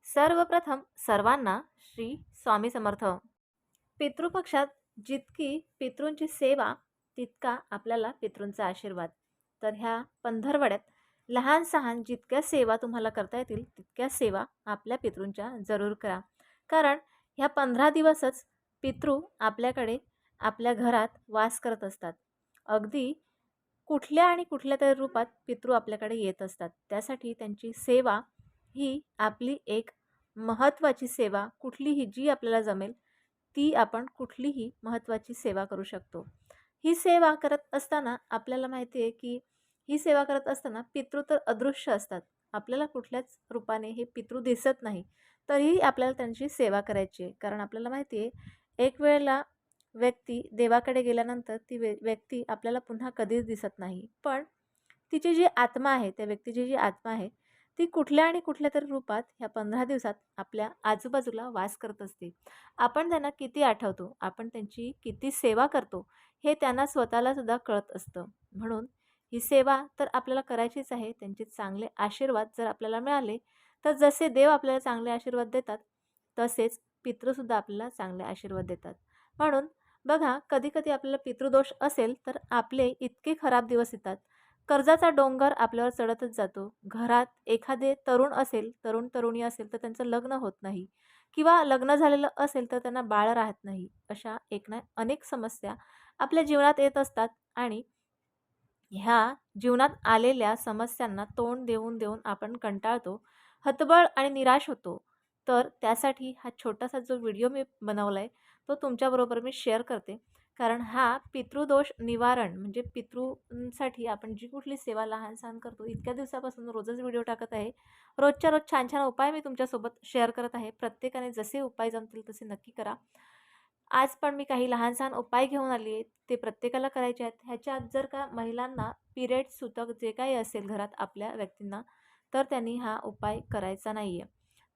सर्वप्रथम सर्वांना श्री स्वामी समर्थ. पितृपक्षात जितकी पितृंची सेवा तितका आपल्याला पितृंचा आशीर्वाद. तर ह्या पंधरवड्यात लहान सहान जितक्या सेवा तुम्हाला करता येतील तितक्या सेवा आपल्या पितृंच्या जरूर करा. कारण ह्या 15 दिवसच पितृ आपल्याकडे आपल्या घरात वास करत असतात. अगदी कुठल्या आणि कुठल्या तरी रूपात पितृ आपल्याकडे येत असतात. त्यासाठी त्यांची सेवा ही आपली एक महत्त्वाची सेवा, कुठलीही जी आपल्याला जमेल ती आपण कुठलीही महत्त्वाची सेवा करू शकतो. ही सेवा करत असताना आपल्याला माहिती आहे, की ही सेवा करत असताना पितृ तर अदृश्य असतात. आपल्याला कुठल्याच रूपाने हे पितृ दिसत नाही. तरीही आपल्याला त्यांची सेवा करायची आहे. कारण आपल्याला माहिती आहे, एक वेळेला व्यक्ती देवाकडे गेल्यानंतर ती व्यक्ती आपल्याला पुन्हा कधीच दिसत नाही. पण तिची जी आत्मा आहे, त्या व्यक्तीची जी आत्मा आहे, ती कुठल्या आणि कुठल्या तरी रूपात ह्या 15 दिवसात आपल्या आजूबाजूला वास करत असते. आपण त्यांना किती आठवतो, आपण त्यांची किती सेवा करतो, हे त्यांना स्वतःला सुद्धा कळत असतं. म्हणून ही सेवा तर आपल्याला करायचीच आहे. त्यांचे चांगले आशीर्वाद जर आपल्याला मिळाले, तर जसे देव आपल्याला चांगले आशीर्वाद देतात, तसेच पितृसुद्धा आपल्याला चांगले आशीर्वाद देतात. म्हणून बघा, कधी-कधी आपल्याला पितृदोष असेल, तर आपले इतके खराब दिवस येतात. कर्जाचा डोंगर आपल्यावर चढतच जातो. घरात एखादे तरुण असेल, तरुण-तरुणी असेल, तर त्यांचं लग्न होत नाही किंवा लग्न झालेलं असेल, तर त्यांना बाळ राहत नाही. अशा एक ना अनेक समस्या आपल्या जीवनात येत असतात आणि ह्या जीवनात आलेल्या समस्यांना तोंड देऊन देऊन आपण कंटाळतो, हतबल आणि निराश होतो. तर त्यासाठी हा छोटासा जो व्हिडिओ मी बनवला आहे, तो तुमच्याबरोबर मी शेअर करते. कारण हा पितृदोष निवारण म्हणजे पितृंसाठी आपण जी कुठली सेवा लहान-सहान करतो, इतक्या दिवसापासून रोजच व्हिडिओ टाकत आहे. रोजच्या रोज छान-छान उपाय मी तुमच्यासोबत शेअर करत आहे. प्रत्येकाने जसे उपाय जमतील तसे नक्की करा. आज पण मी काही लहान-सहान उपाय घेऊन आली आहे. ते प्रत्येकाला करायचे आहेत. ह्याच्यात जर का महिलांना पिरियड सुतक जे काही असेल घरात आपल्या व्यक्तींना, तर त्यांनी हा उपाय करायचा नाही आहे.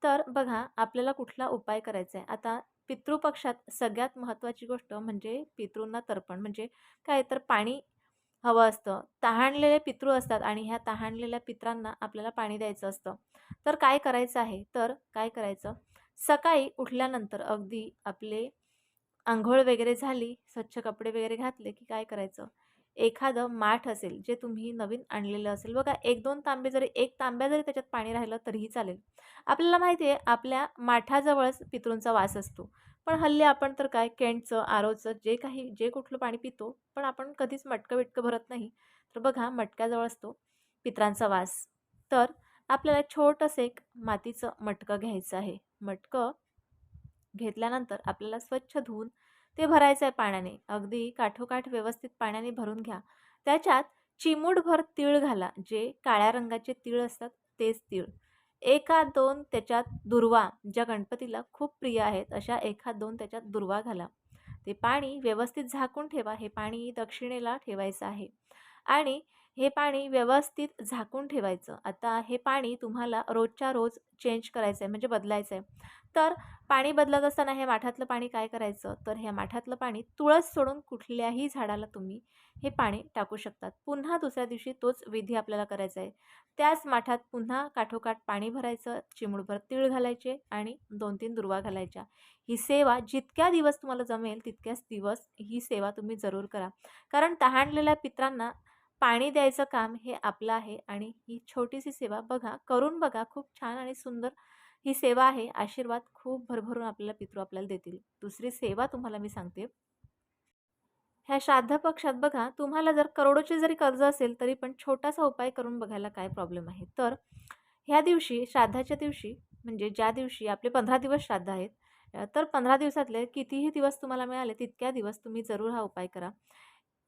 तर बघा, आपल्याला कुठला उपाय करायचा आहे. आता पितृपक्षात सगळ्यात महत्त्वाची गोष्ट म्हणजे पितृंना तर्पण. म्हणजे काय, तर पाणी हवं असतं. तहानलेले पितृ असतात आणि ह्या तहानलेल्या पितरांना आपल्याला पाणी द्यायचं असतं. तर काय करायचं आहे, तर काय करायचं, सकाळी उठल्यानंतर अगदी आपले अंघोळ वगैरे झाली, स्वच्छ कपडे वगैरे घातले, की काय करायचं, एखादं माठ असेल, जे तुम्ही नवीन आणलेलं असेल. बघा, 1-2 तांबे जरी 1 तांब्या जरी त्याच्यात पाणी राहिलं तरीही चालेल. आपल्याला माहिती आहे, आपल्या माठाजवळच पितृंचा वास असतो. पण हल्ली आपण तर काय केंटचं, आरोचं जे काही जे कुठलं पाणी पितो, पण आपण कधीच मटकं-बिटकं भरत नाही. तर बघा, मटक्याजवळ असतो पितरांचा वास. तर आपल्याला छोटंसं एक मातीचं मटकं घ्यायचं आहे. मटकं घेतल्यानंतर आपल्याला स्वच्छ धुवून ते भरायचं आहे पाण्याने. अगदी काठोकाठ व्यवस्थित पाण्याने भरून घ्या. त्याच्यात चिमूटभर तीळ घाला. जे काळ्या रंगाचे तीळ असतात तेच तीळ. एखाद 2 त्याच्यात दुर्वा, ज्या गणपतीला खूप प्रिय आहेत, अशा एखाद 2 त्याच्यात दुर्वा घाला. ते पाणी व्यवस्थित झाकून ठेवा. हे पाणी दक्षिणेला ठेवायचं आहे आणि हे पाणी व्यवस्थित झाकून ठेवायचं. आता हे पाणी तुम्हाला रोजच्या रोज चेंज करायचं आहे, म्हणजे बदलायचं आहे. तर पाणी बदलत असताना हे माठातलं पाणी काय करायचं, तर ह्या माठातलं पाणी तुळस सोडून कुठल्याही झाडाला तुम्ही हे पाणी टाकू शकतात. पुन्हा दुसऱ्या दिवशी तोच विधी आपल्याला करायचा आहे. त्याच माठात पुन्हा काठोकाठ पाणी भरायचं, चिमूटभर तीळ घालायचे आणि 2-3 दुर्वा घालायच्या. ही सेवा जितक्या दिवस तुम्हाला जमेल तितक्याच दिवस ही सेवा तुम्ही जरूर करा. कारण तहानलेल्या पितरांना पाणी द्यायचं काम हे आपलं आहे आणि ही छोटीशी सेवा बघा, करून बघा. खूप छान आणि सुंदर ही सेवा आहे. आशीर्वाद खूप भरभरून आपल्याला पितृ आपल्याला देतील. दुसरी सेवा तुम्हाला मी सांगते. ह्या श्राद्ध पक्षात बघा, तुम्हाला जर करोडोचे जरी कर्ज असेल, तरी पण छोटासा उपाय करून बघायला काय प्रॉब्लेम आहे. तर ह्या दिवशी, श्राद्धाच्या दिवशी, म्हणजे ज्या दिवशी आपले 15 दिवस श्राद्ध आहेत, तर 15 दिवसातले कितीही दिवस तुम्हाला मिळाले, तितक्या दिवस तुम्ही जरूर हा उपाय करा.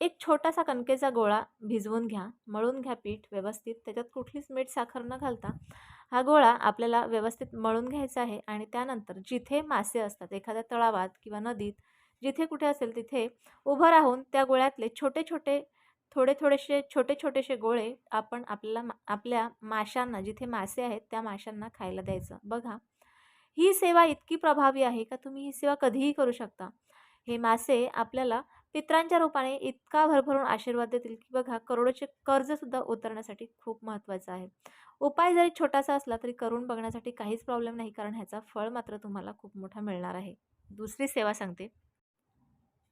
एक छोटासा कणकेचा गोळा भिजवून घ्या, मळून घ्या पीठ व्यवस्थित. त्याच्यात कुठलीच मीठ, साखर न घालता हा गोळा आपल्याला व्यवस्थित मळून घ्यायचा आहे आणि त्यानंतर जिथे मासे असतात, एखाद्या तळावात किंवा नदीत, जिथे कुठे असेल तिथे उभं राहून त्या गोळ्यातले छोटे-छोटे, थोडे-थोडेसे, छोटे-छोटेसे गोळे आपण आपल्या माशांना, जिथे मासे आहेत त्या माशांना खायला द्यायचं. बघा, ही सेवा इतकी प्रभावी आहे का तुम्ही ही सेवा कधीही करू शकता. हे मासे आपल्याला पितरांच्या रूपाने इतका भरभरून आशीर्वाद देतील की बघा करोडोचे कर्जसुद्धा उतरण्यासाठी खूप महत्त्वाचं आहे. उपाय जरी छोटासा असला तरी करून बघण्यासाठी काहीच प्रॉब्लेम नाही, कारण ह्याचा फळ मात्र तुम्हाला खूप मोठा मिळणार आहे. दुसरी सेवा सांगते.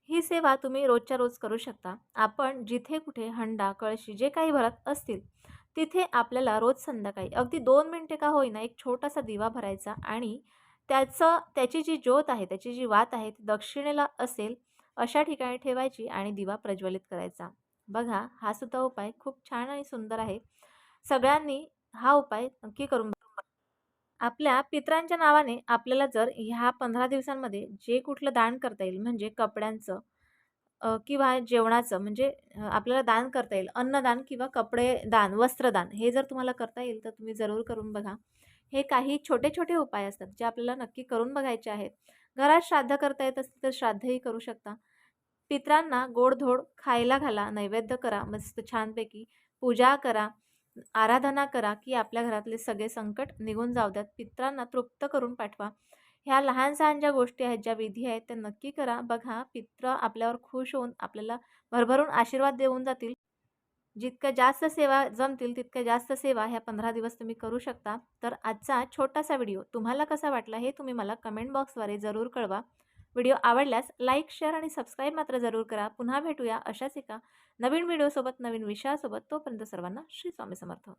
ही सेवा तुम्ही रोजच्या रोज करू शकता. आपण जिथे कुठे हंडा, कळशी जे काही भरत असतील, तिथे आपल्याला रोज संध्याकाळी अगदी 2 मिनिटे का होईना एक छोटासा दिवा भरायचा आणि त्याची जी ज्योत आहे, त्याची जी वात आहे, ती दक्षिणेला असेल अशा ठिकाणी ठेवायची आणि दिवा प्रज्वलित करायचा. बघा, हा सुद्धा उपाय खूप छान आणि सुंदर आहे. सगळ्यांनी हा उपाय नक्की करून बघा. आपल्या पितरांच्या नावाने आपल्याला जर ह्या 15 दिवसांमध्ये जे कुठलं दान करता येईल, म्हणजे कपड्यांचं किंवा जेवणाचं, म्हणजे आपल्याला दान करता येईल. अन्नदान किंवा कपडे दान, वस्त्रदान हे जर तुम्हाला करता येईल, तर तुम्ही जरूर करून बघा. हे काही छोटे-छोटे उपाय असतात, जे आपल्याला नक्की करून बघायचे आहेत. घरात श्राद्ध करता येत असतील, तर श्राद्धही करू शकता. पितरांना गोडधोड खायला घाला, नैवेद्य करा, मस्त छानपैकी पूजा करा, आराधना करा, की आपल्या घरातले सगळे संकट निघून जाऊ द्यात. पितरांना तृप्त करून पाठवा. ह्या लहान-सहान ज्या गोष्टी आहेत, ज्या विधी आहेत, त्या नक्की करा. बघा, पित्र आपल्यावर खुश होऊन आपल्याला भरभरून आशीर्वाद देऊन जातील. जितक्या जास्त सेवा जमतील, तितक्या जास्त सेवा ह्या 15 दिवस तुम्ही करू शकता. तर आजचा छोटासा व्हिडिओ तुम्हाला कसा वाटला हे तुम्ही मला कमेंट बॉक्सद्वारे जरूर कळवा. व्हिडिओ आवडल्यास लाईक, शेअर आणि सबस्क्राईब मात्र जरूर करा. पुन्हा भेटूया अशाच एका नवीन व्हिडिओसोबत, नवीन विषयासोबत. तोपर्यंत सर्वांना श्री स्वामी समर्थ.